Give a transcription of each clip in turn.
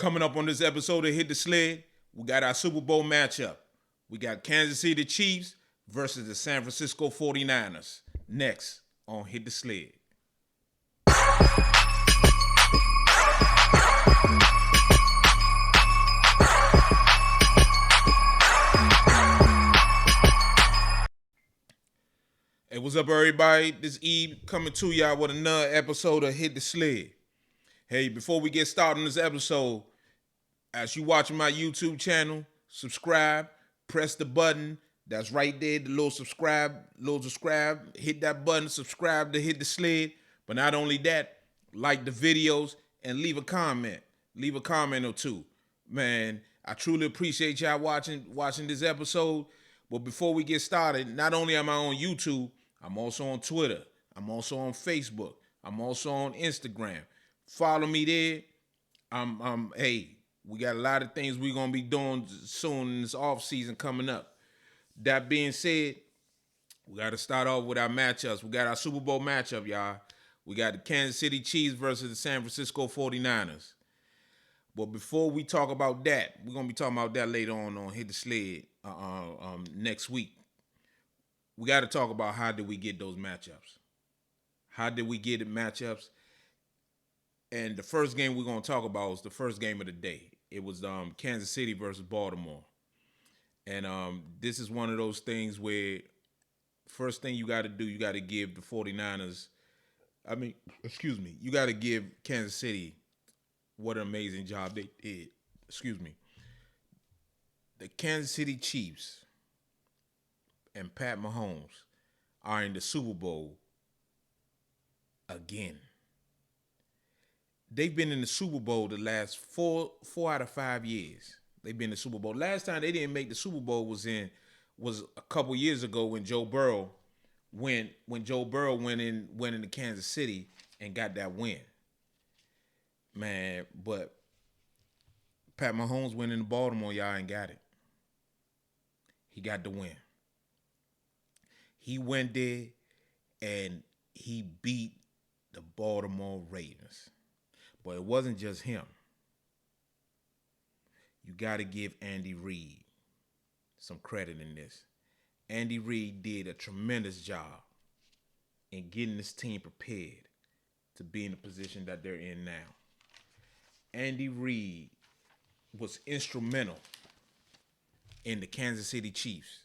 Coming up on this episode of Hit the Sled, we got our Super Bowl matchup. We got Kansas City Chiefs versus the San Francisco 49ers. Next on Hit the Sled. Hey, what's up, everybody? This Eve coming to y'all with another episode of Hit the Sled. Hey, before we get started on this episode, as you watching my YouTube channel, subscribe, press the button that's right there, the little subscribe, hit that button, subscribe to Hit the Sled. But not only that, like the videos and leave a comment or two. Man, I truly appreciate y'all watching this episode. But before we get started, not only am I on YouTube, I'm also on Twitter. I'm also on Facebook. I'm also on Instagram. Follow me there. Hey, we got a lot of things we're gonna be doing soon in this off season coming up. That being said, we got to start off with our matchups. We got our Super Bowl matchup, y'all. We got the Kansas City Chiefs versus the San Francisco 49ers. But before we talk about that, we're gonna be talking about that later on Hit the Sled next week. We got to talk about how did we get those matchups? How did we get the matchups? And the first game we're going to talk about was the first game of the day. It was Kansas City versus Baltimore. And this is one of those things where first thing you got to do, you got to give the 49ers, you got to give Kansas City what an amazing job they did. The Kansas City Chiefs and Pat Mahomes are in the Super Bowl again. They've been in the Super Bowl the last four out of 5 years. They've been in the Super Bowl. Last time they didn't make the Super Bowl was a couple years ago when Joe Burrow went into Kansas City and got that win. Man, but Pat Mahomes went into Baltimore, y'all ain't got it. He got the win. He went there and he beat the Baltimore Ravens. But it wasn't just him. You got to give Andy Reid some credit in this. Andy Reid did a tremendous job in getting this team prepared to be in the position that they're in now. Andy Reid was instrumental in the Kansas City Chiefs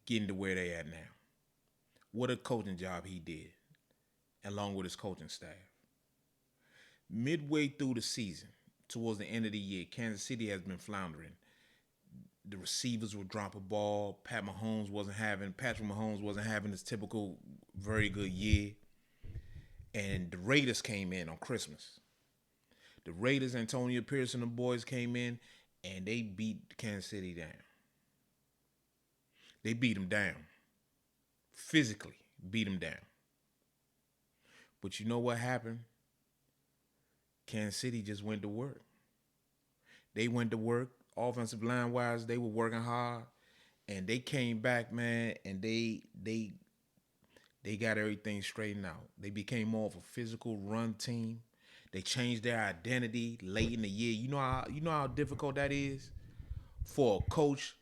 getting to where they at now. What a coaching job he did, along with his coaching staff. Midway through the season, towards the end of the year, Kansas City has been floundering. The receivers would drop a ball. Patrick Mahomes wasn't having his typical very good year. And the Raiders came in on Christmas. The Raiders, Antonio Pierce and the boys came in, and they beat Kansas City down. They beat them down. Physically beat them down. But you know what happened? Kansas City just went to work. They went to work. Offensive line-wise, they were working hard. And they came back, man, and they got everything straightened out. They became more of a physical run team. They changed their identity late in the year. You know how difficult that is for a coach,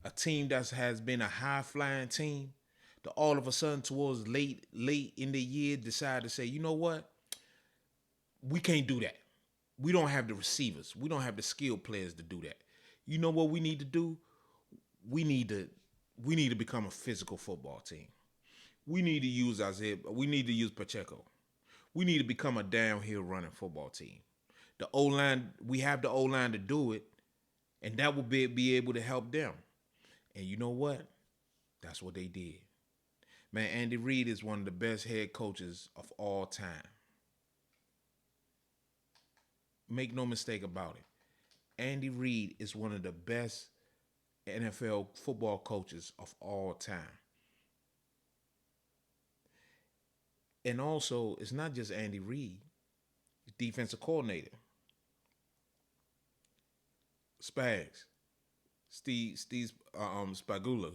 a team that has been a high-flying team, to all of a sudden towards late in the year decide to say, you know what? We can't do that. We don't have the receivers. We don't have the skilled players to do that. You know what we need to do? We need to become a physical football team. We need to use Isaiah. We need to use Pacheco. We need to become a downhill running football team. The O-line, we have the O-line to do it, and that will be able to help them. And you know what? That's what they did. Man, Andy Reid is one of the best head coaches of all time. Make no mistake about it. Andy Reid is one of the best NFL football coaches of all time. And also, it's not just Andy Reid, defensive coordinator. Spags. Steve Spagula.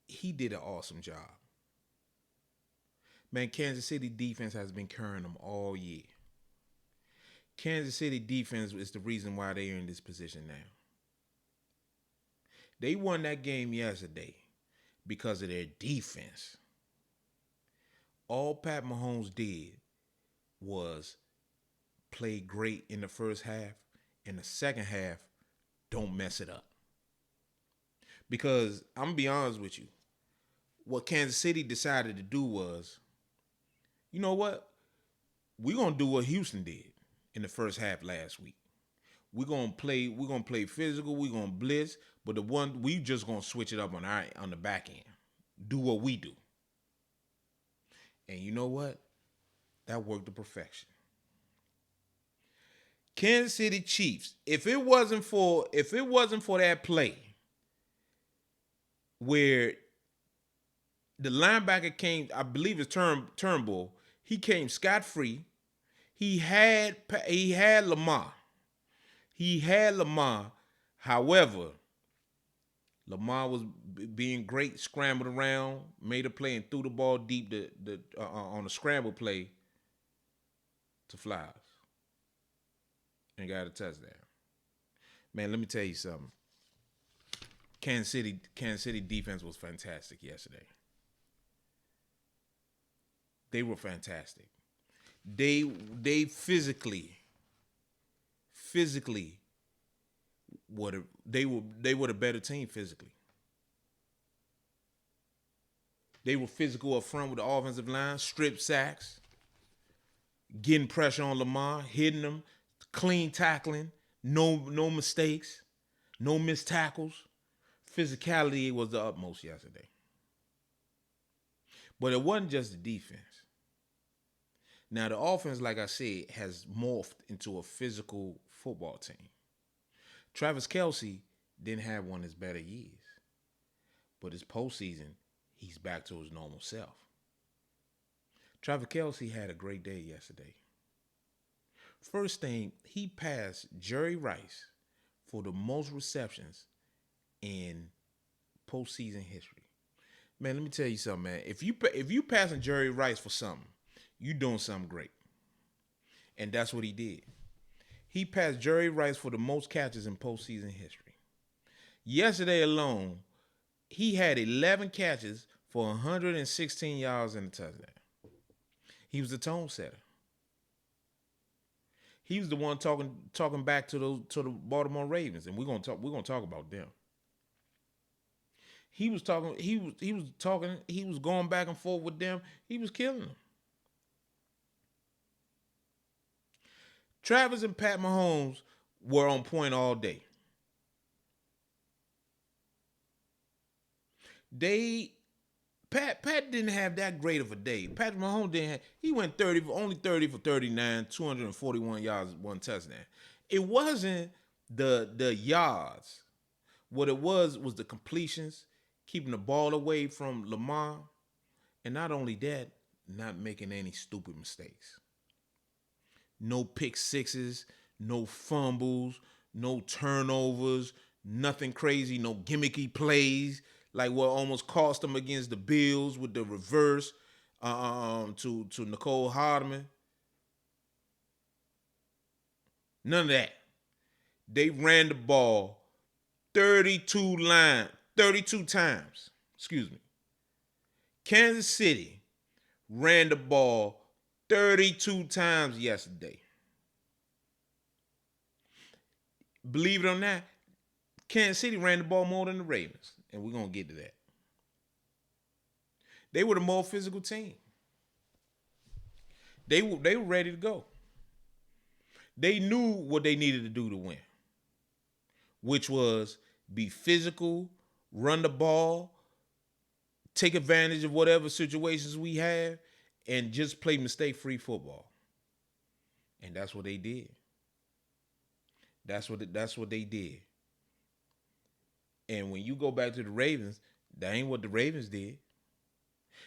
He did an awesome job. Man, Kansas City defense has been carrying them all year. Kansas City defense is the reason why they are in this position now. They won that game yesterday because of their defense. All Pat Mahomes did was play great in the first half. In the second half, don't mess it up. Because I'm going to be honest with you. What Kansas City decided to do was, you know what? We're going to do what Houston did in the first half last week. We're gonna play physical, we're gonna blitz, but we just gonna switch it up on the back end. Do what we do. And you know what? That worked to perfection. Kansas City Chiefs, if it wasn't for that play where the linebacker came, I believe it's Turnbull, he came scot-free. He had Lamar. However, Lamar was being great, scrambled around, made a play, and threw the ball deep on a scramble play to Flowers, and got a touchdown. Man, let me tell you something. Kansas City defense was fantastic yesterday. They were fantastic. They physically were the better team physically. They were physical up front with the offensive line, strip sacks, getting pressure on Lamar, hitting him, clean tackling, no mistakes, no missed tackles. Physicality was the utmost yesterday. But it wasn't just the defense. Now, the offense, like I said, has morphed into a physical football team. Travis Kelce didn't have one of his better years. But his postseason, he's back to his normal self. Travis Kelce had a great day yesterday. First thing, he passed Jerry Rice for the most receptions in postseason history. Man, let me tell you something, man. If you passing Jerry Rice for something, you doing something great. And that's what he did. He passed Jerry Rice for the most catches in postseason history. Yesterday alone, he had 11 catches for 116 yards and a touchdown. He was the tone setter. He was the one talking back to the Baltimore Ravens, and we're gonna talk about them. He was going back and forth with them. He was killing them. Travis and Pat Mahomes were on point all day. Pat didn't have that great of a day. Patrick Mahomes he went 30 for 39, 241 yards, one touchdown. It wasn't the yards. What it was the completions, keeping the ball away from Lamar, and not only that, not making any stupid mistakes. No pick sixes, no fumbles, no turnovers, nothing crazy, no gimmicky plays like what almost cost them against the Bills with the reverse to Nicole Hardman. None of that. They ran the ball 32 times. Excuse me. Kansas City ran the ball 32 times yesterday. Believe it or not, Kansas City ran the ball more than the Ravens, and we're going to get to that. They were the more physical team. They were ready to go. They knew what they needed to do to win, which was be physical, run the ball, take advantage of whatever situations we have, and just play mistake-free football. And that's what they did. That's what they did. And when you go back to the Ravens, that ain't what the Ravens did.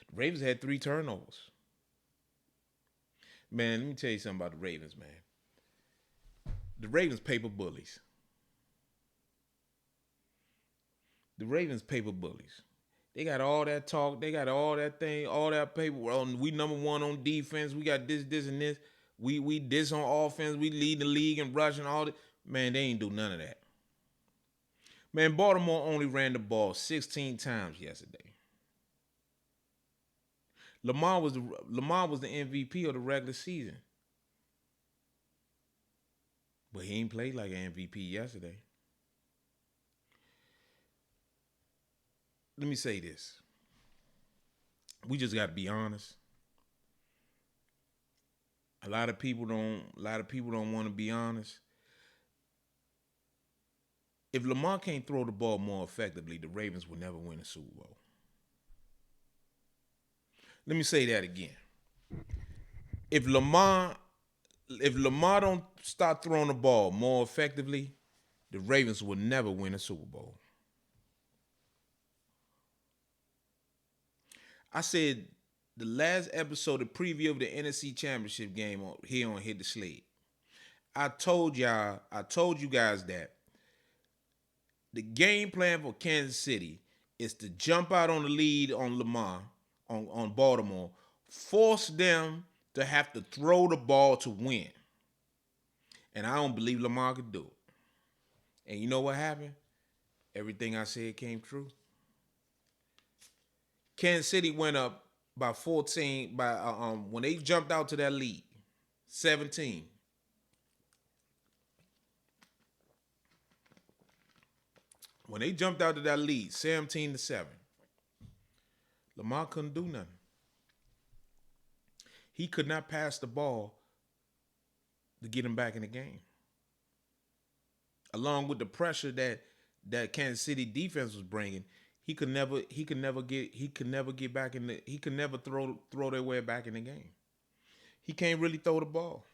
The Ravens had 3 turnovers. Man, let me tell you something about the Ravens, man. The Ravens paper bullies. The Ravens paper bullies. They got all that talk. They got all that thing, all that paper. We number one on defense. We got this, and this. We this on offense. We lead the league in rushing. All that. Man, they ain't do none of that. Man, Baltimore only ran the ball 16 times yesterday. Lamar was the MVP of the regular season, but he ain't played like an MVP yesterday. Let me say this: we just got to be honest. A lot of people don't want to be honest. If Lamar can't throw the ball more effectively, the Ravens will never win a Super Bowl. Let me say that again. If Lamar don't start throwing the ball more effectively, the Ravens will never win a Super Bowl. I said the last episode, the preview of the NFC Championship game here on Hit the Sled. I told you guys that the game plan for Kansas City is to jump out on the lead on Lamar, on Baltimore, force them to have to throw the ball to win. And I don't believe Lamar could do it. And you know what happened? Everything I said came true. Kansas City went up by 14 when they jumped out to that lead, 17. When they jumped out to that lead, 17-7, Lamar couldn't do nothing. He could not pass the ball to get him back in the game. Along with the pressure that Kansas City defense was bringing, he could never throw their way back in the game. He can't really throw the ball.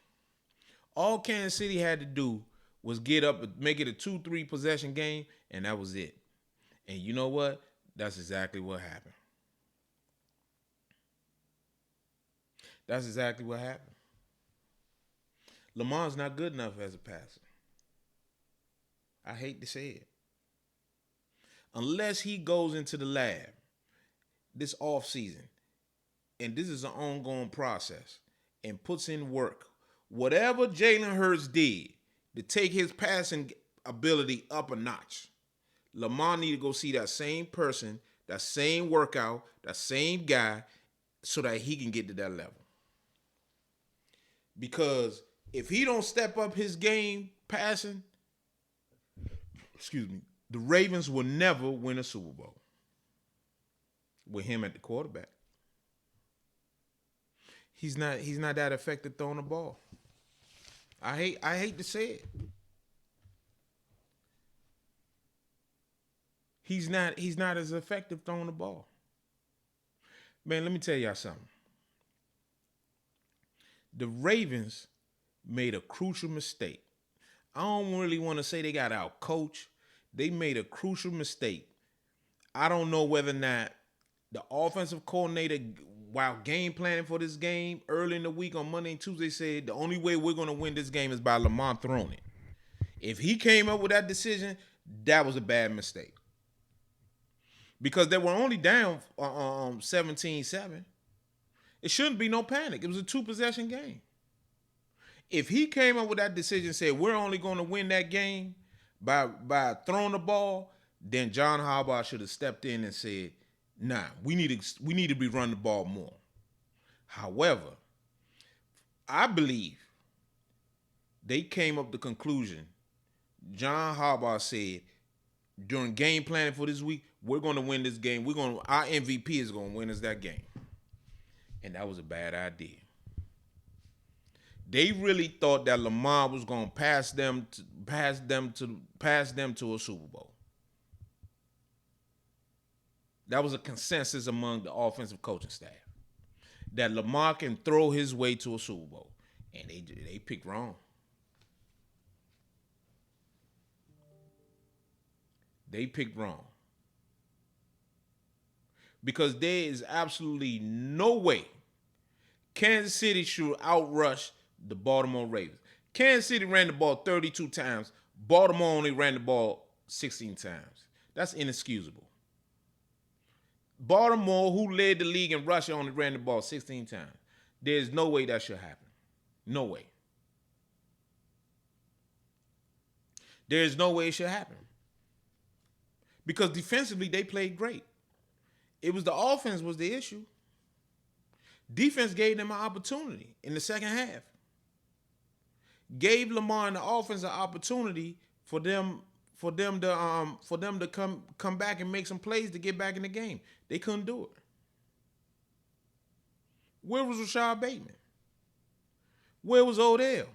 All Kansas City had to do was get up and make it a 2-3 possession game, and that was it. And you know what? That's exactly what happened. That's exactly what happened. Lamar's not good enough as a passer. I hate to say it. Unless he goes into the lab this offseason, and this is an ongoing process, and puts in work, whatever Jalen Hurts did to take his passing ability up a notch, Lamar need to go see that same person, that same workout, that same guy, so that he can get to that level. Because if he don't step up his game passing, the Ravens will never win a Super Bowl with him at the quarterback. He's not that effective throwing the ball. I hate to say it. He's not as effective throwing the ball. Man, let me tell y'all something. The Ravens made a crucial mistake. I don't really want to say they got out coached. They made a crucial mistake. I don't know whether or not the offensive coordinator, while game planning for this game early in the week on Monday and Tuesday, said the only way we're going to win this game is by Lamar throwing it. If he came up with that decision, that was a bad mistake. Because they were only down 17-7. It shouldn't be no panic. It was a 2-possession game. If he came up with that decision and said we're only going to win that game by throwing the ball, then John Harbaugh should have stepped in and said, nah, we need to be running the ball more. However, I believe they came up the conclusion. John Harbaugh said during game planning for this week, we're going to win this game. Our MVP is going to win us that game. And that was a bad idea. They really thought that Lamar was going to pass them to a Super Bowl. That was a consensus among the offensive coaching staff, that Lamar can throw his way to a Super Bowl, and they picked wrong. They picked wrong. Because there is absolutely no way Kansas City should outrush the Baltimore Ravens. Kansas City ran the ball 32 times. Baltimore only ran the ball 16 times. That's inexcusable. Baltimore, who led the league in rushing, only ran the ball 16 times. There's no way that should happen. No way. There is no way it should happen. Because defensively, they played great. It was the offense was the issue. Defense gave them an opportunity in the second half. Gave Lamar and the offense an opportunity for them to come back and make some plays to get back in the game. They couldn't do it. Where was Rashad Bateman? Where was Odell?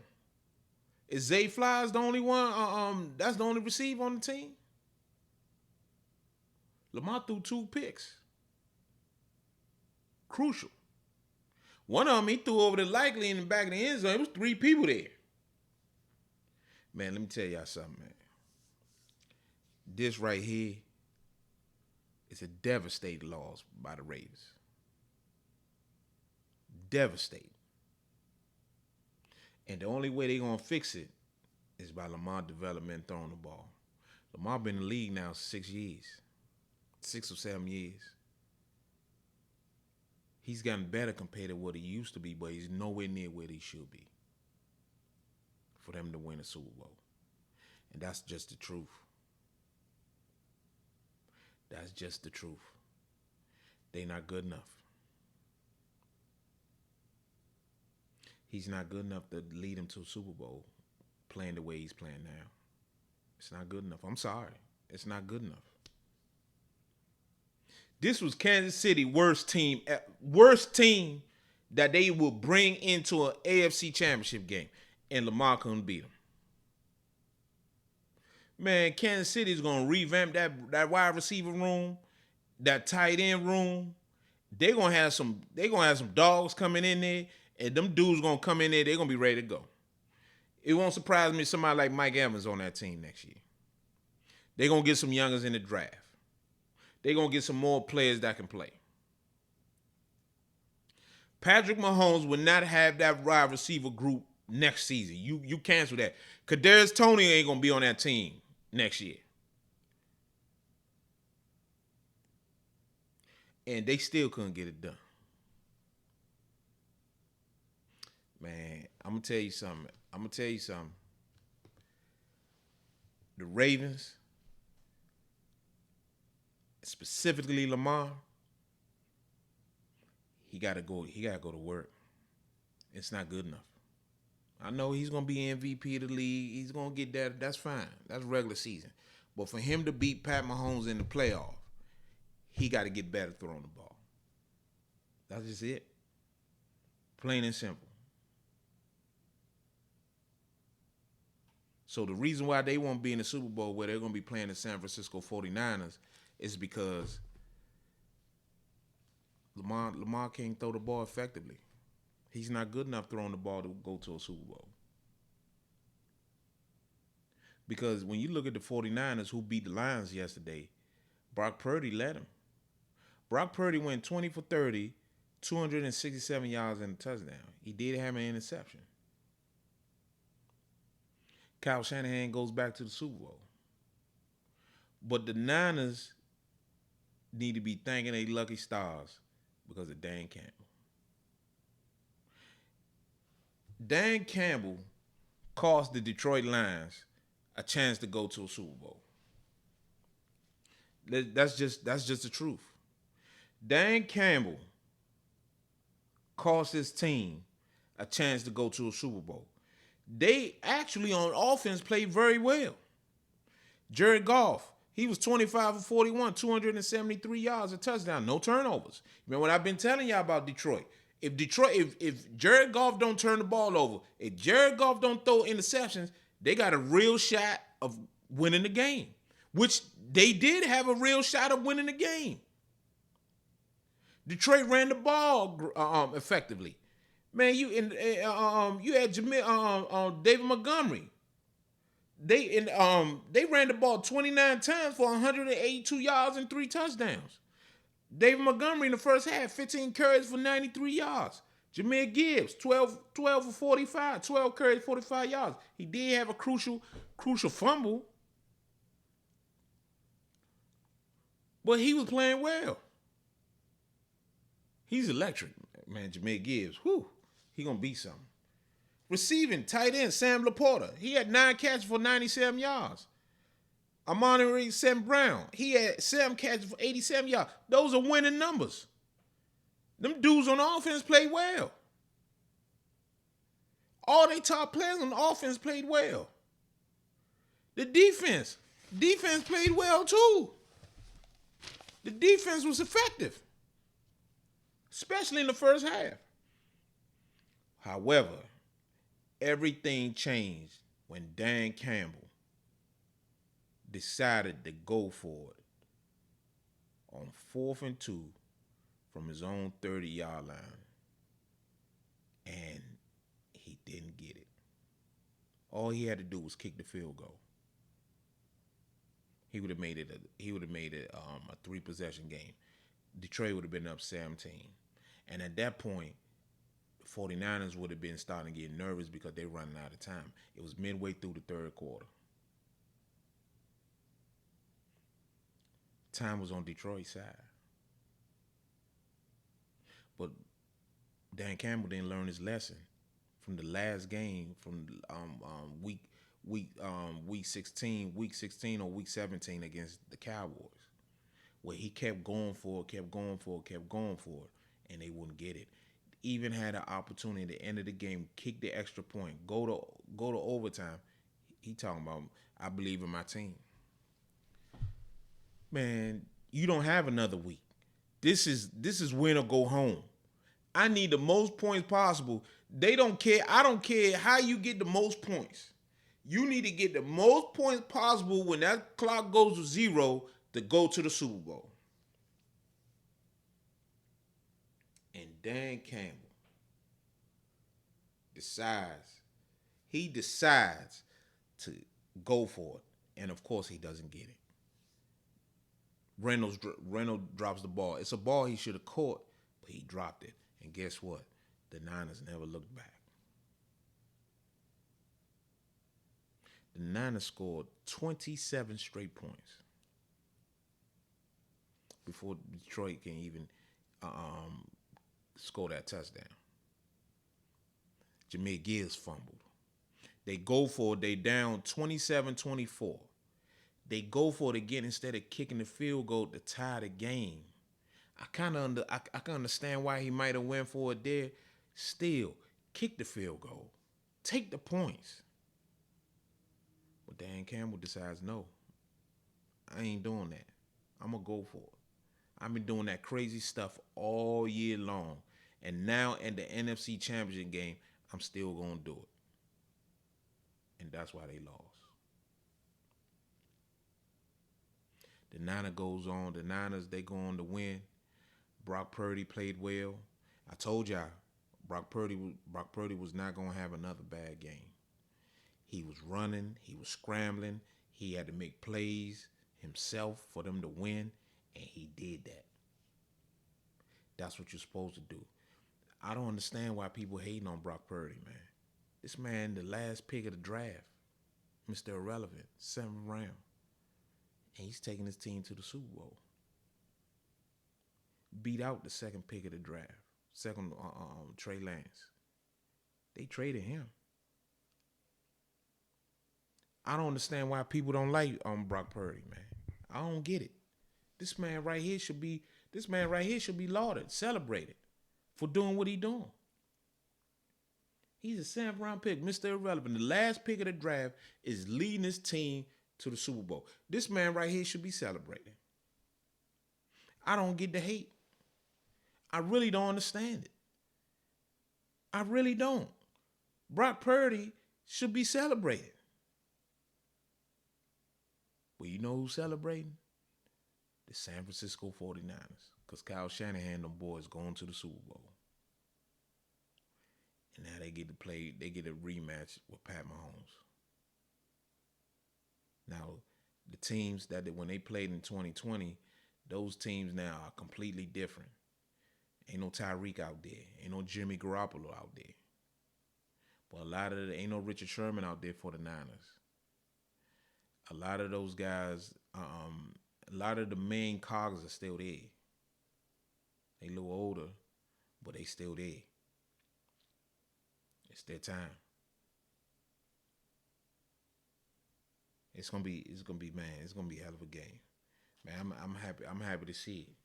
Is Zay Flowers the only one? That's the only receiver on the team. Lamar threw 2 picks. Crucial. One of them he threw over the likely in the back of the end zone. It was 3 people there. Man, let me tell y'all something, man. This right here is a devastating loss by the Ravens. Devastating. And the only way they're going to fix it is by Lamar development throwing the ball. Lamar been in the league now 6 years. 6 or 7 years. He's gotten better compared to what he used to be, but he's nowhere near where he should be for them to win a Super Bowl. And that's just the truth. That's just the truth. They're not good enough. He's not good enough to lead him to a Super Bowl playing the way he's playing now. It's not good enough. I'm sorry. It's not good enough. This was Kansas City worst team that they will bring into an AFC championship game, and Lamar couldn't beat them. Man, Kansas City is gonna revamp that wide receiver room, that tight end room. They're gonna have some dogs coming in there, and them dudes gonna come in there. They're gonna be ready to go. It won't surprise me if somebody like Mike Evans on that team next year. They're gonna get some youngers in the draft. They're going to get some more players that can play. Patrick Mahomes will not have that wide receiver group next season. You cancel that. Kadarius Toney ain't going to be on that team next year. And they still couldn't get it done. Man, I'm going to tell you something. The Ravens, specifically Lamar, he gotta go to work. It's not good enough. I know he's gonna be MVP of the league. He's gonna get that. That's fine. That's regular season. But for him to beat Pat Mahomes in the playoff, he got to get better throwing the ball. That's just it. Plain and simple. So the reason why they won't be in the Super Bowl where they're going to be playing the San Francisco 49ers is because Lamar can't throw the ball effectively. He's not good enough throwing the ball to go to a Super Bowl. Because when you look at the 49ers who beat the Lions yesterday, Brock Purdy led them. Brock Purdy went 20 for 30, 267 yards and a touchdown. He did have an interception. Kyle Shanahan goes back to the Super Bowl. But the Niners need to be thanking their lucky stars because of Dan Campbell. Dan Campbell cost the Detroit Lions a chance to go to a Super Bowl. That's just the truth. Dan Campbell cost his team a chance to go to a Super Bowl. They actually on offense played very well. Jared Goff, he was 25 for 41, 273 yards, a touchdown, no turnovers. Remember what I've been telling y'all about Detroit? If Jared Goff don't turn the ball over, if Jared Goff don't throw interceptions, they got a real shot of winning the game, which they did have a real shot of winning the game. Detroit ran the ball effectively. Man, you had David Montgomery. They ran the ball 29 times for 182 yards and 3 touchdowns. David Montgomery in the first half, 15 carries for 93 yards. Jahmyr Gibbs, 12 for 45, 12 carries, 45 yards. He did have a crucial fumble, but he was playing well. He's electric, man. Jahmyr Gibbs, whew, he gonna be something. Receiving, tight end, Sam Laporta. He had 9 catches for 97 yards. Amari St. Brown. He had 7 catches for 87 yards. Those are winning numbers. Them dudes on offense played well. All they top players on offense played well. The defense played well too. The defense was effective, especially in the first half. However, everything changed when Dan Campbell decided to go for it on 4th and 2 from his own 30-yard line. And he didn't get it. All he had to do was kick the field goal. He would have made it a 3-possession game. Detroit would have been up 17. And at that point, the 49ers would have been starting to get nervous because they were running out of time. It was midway through the third quarter. Time was on Detroit's side. But Dan Campbell didn't learn his lesson from the last game, from week 16 or week 17 against the Cowboys, where he kept going for it, and they wouldn't get it. Even had an opportunity at the end of the game, kick the extra point, go to overtime. He talking about, I believe in my team. Man, you don't have another week. This is win or go home. I need the most points possible. They don't care. I don't care how you get the most points. You need to get the most points possible when that clock goes to 0 to go to the Super Bowl. And Dan Campbell decides to go for it. And of course he doesn't get it. Reynolds drops the ball. It's a ball he should have caught, but he dropped it. And guess what? The Niners never looked back. The Niners scored 27 straight points before Detroit can even score that touchdown. Jameer Gibbs fumbled. They go for it. They down 27-24. They go for it again instead of kicking the field goal to tie the game. I can understand why he might have went for it there. Still, kick the field goal. Take the points. But Dan Campbell decides, no, I ain't doing that. I'm going to go for it. I've been doing that crazy stuff all year long. And now in the NFC Championship game, I'm still going to do it. And that's why they lost. The Niners, they go on to win. Brock Purdy played well. I told y'all, Brock Purdy was not going to have another bad game. He was running. He was scrambling. He had to make plays himself for them to win, and he did that. That's what you're supposed to do. I don't understand why people hating on Brock Purdy, man. This man, the last pick of the draft, Mr. Irrelevant, 7th round. And he's taking his team to the Super Bowl. Beat out the 2nd pick of the draft, Trey Lance. They traded him. I don't understand why people don't like Brock Purdy, man. I don't get it. This man right here should be lauded, celebrated for doing what he doing. He's a 7th round pick, Mr. Irrelevant. The last pick of the draft is leading his team to the Super Bowl. This man right here should be celebrated. I don't get the hate. I really don't understand it. I really don't. Brock Purdy should be celebrated. Well, you know who's celebrating? The San Francisco 49ers. Because Kyle Shanahan and them boys going to the Super Bowl. And now they get a rematch with Pat Mahomes. Now, the teams that when they played in 2020, those teams now are completely different. Ain't no Tyreek out there. Ain't no Jimmy Garoppolo out there. But ain't no Richard Sherman out there for the Niners. A lot of those guys, a lot of the main cogs are still there. They a little older, but they still there. It's their time. It's gonna be man. It's gonna be a hell of a game, man. I'm happy. I'm happy to see it.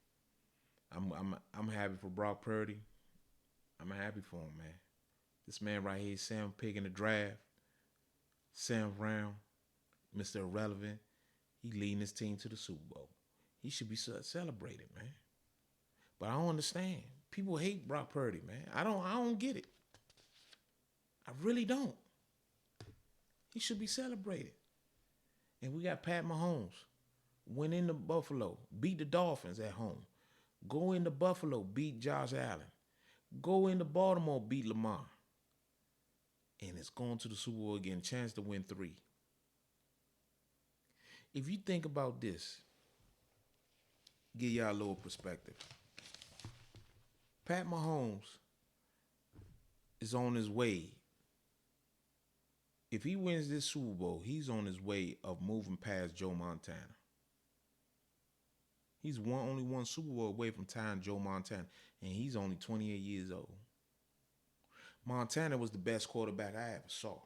I'm happy for Brock Purdy. I'm happy for him, man. This man right here, Sam Pick in the draft, Sam Brown, Mr. Irrelevant. He leading his team to the Super Bowl. He should be celebrated, man. But I don't understand. People hate Brock Purdy, man. I don't get it. I really don't. He should be celebrated. And we got Pat Mahomes. Went into Buffalo, beat the Dolphins at home. Go into Buffalo, beat Josh Allen. Go into Baltimore, beat Lamar. And it's going to the Super Bowl again, chance to win 3. If you think about this, give y'all a little perspective. Pat Mahomes is on his way. If he wins this Super Bowl, he's on his way of moving past Joe Montana. He's only one Super Bowl away from tying Joe Montana, and he's only 28 years old. Montana was the best quarterback I ever saw.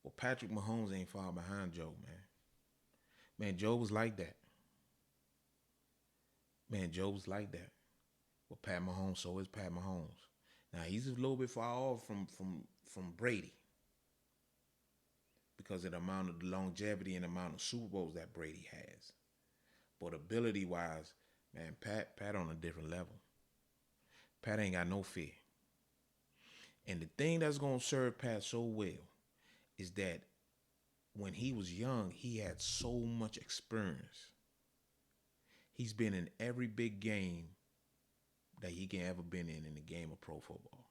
Well, Patrick Mahomes ain't far behind Joe, man. Man, Joe was like that. Well, Pat Mahomes, so is Pat Mahomes. Now, he's a little bit far off from Brady because of the amount of longevity and amount of Super Bowls that Brady has. But ability-wise, man, Pat on a different level. Pat ain't got no fear. And the thing that's going to serve Pat so well is that when he was young, he had so much experience. He's been in every big game that he can ever been in the game of pro football.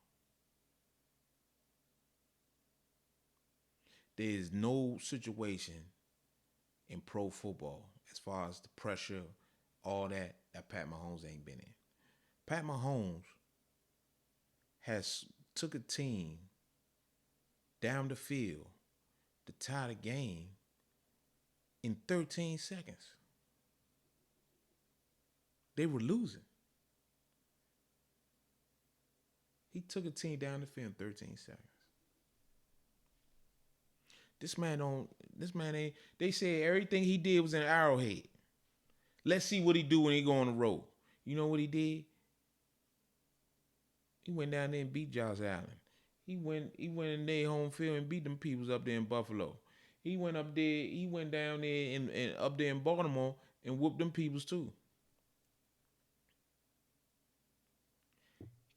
There is no situation in pro football as far as the pressure, all that Pat Mahomes ain't been in. Pat Mahomes has took a team down the field to tie the game in 13 seconds. They were losing. He took a team down the field in 13 seconds. This man ain't, they said everything he did was an Arrowhead. Let's see what he do when he go on the road. You know what he did? He went down there and beat Josh Allen. He went in their home field and beat them peoples up there in Buffalo. He went down there and up there in Baltimore and whooped them peoples too.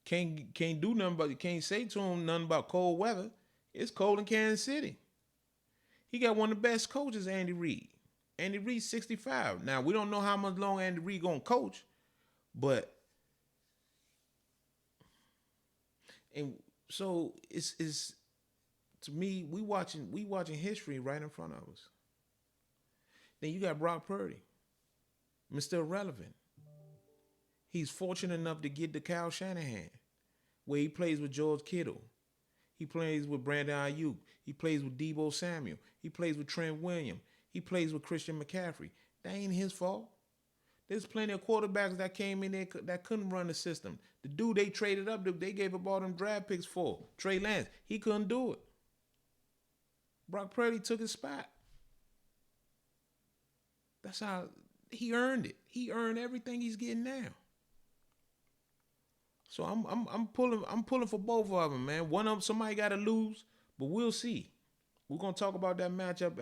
Can't do nothing but can't say to him nothing about cold weather. It's cold in Kansas City. He got one of the best coaches, Andy Reid. Andy Reid's 65. Now we don't know how much long Andy Reid gonna coach, but and so it's to me, we watching history right in front of us. Then you got Brock Purdy, Mr. Irrelevant. He's fortunate enough to get to Kyle Shanahan, where he plays with George Kittle. He plays with Brandon Ayuk. He plays with Deebo Samuel. He plays with Trent Williams. He plays with Christian McCaffrey. That ain't his fault. There's plenty of quarterbacks that came in there that couldn't run the system. The dude they traded up, they gave up all them draft picks for, Trey Lance. He couldn't do it. Brock Purdy took his spot. That's how he earned it. He earned everything he's getting now. So I'm pulling for both of them, man. One of them, somebody got to lose, but we'll see. We're gonna talk about that matchup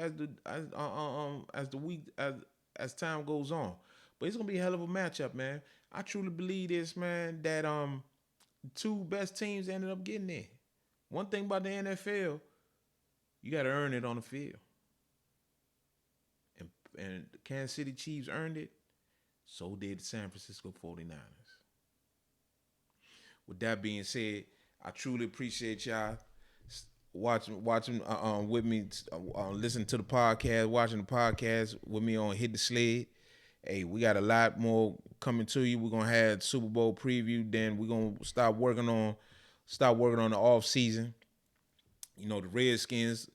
as time goes on. But it's gonna be a hell of a matchup, man. I truly believe this, man, that two best teams ended up getting there. One thing about the NFL, you got to earn it on the field. And the Kansas City Chiefs earned it. So did the San Francisco 49ers. With that being said, I truly appreciate y'all watching with me, listening to the podcast, watching the podcast with me on Hit the Sled. Hey, we got a lot more coming to you. We're gonna have Super Bowl preview. Then we're gonna start working on the off season. You know, the Redskins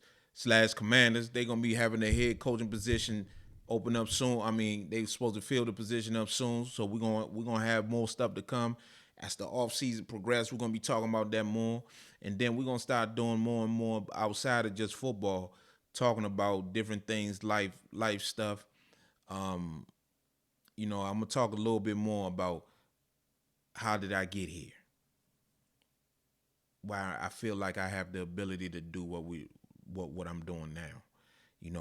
/ Commanders, they're gonna be having their head coaching position open up soon. I mean, they're supposed to fill the position up soon. So we're gonna have more stuff to come. As the offseason progresses, we're going to be talking about that more. And then we're going to start doing more and more outside of just football, talking about different things, life stuff. I'm gonna talk a little bit more about how did I get here. Why I feel like I have the ability to do what I'm doing now.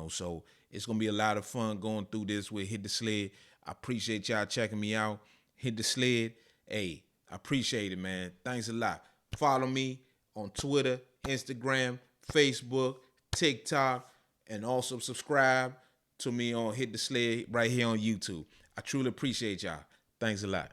So it's gonna be a lot of fun going through this with Hit the Sled. I appreciate y'all checking me out. Hit the Sled. Hey, I appreciate it, man. Thanks a lot. Follow me on Twitter, Instagram, Facebook, TikTok, and also subscribe to me on Hit the Sled right here on YouTube. I truly appreciate y'all. Thanks a lot.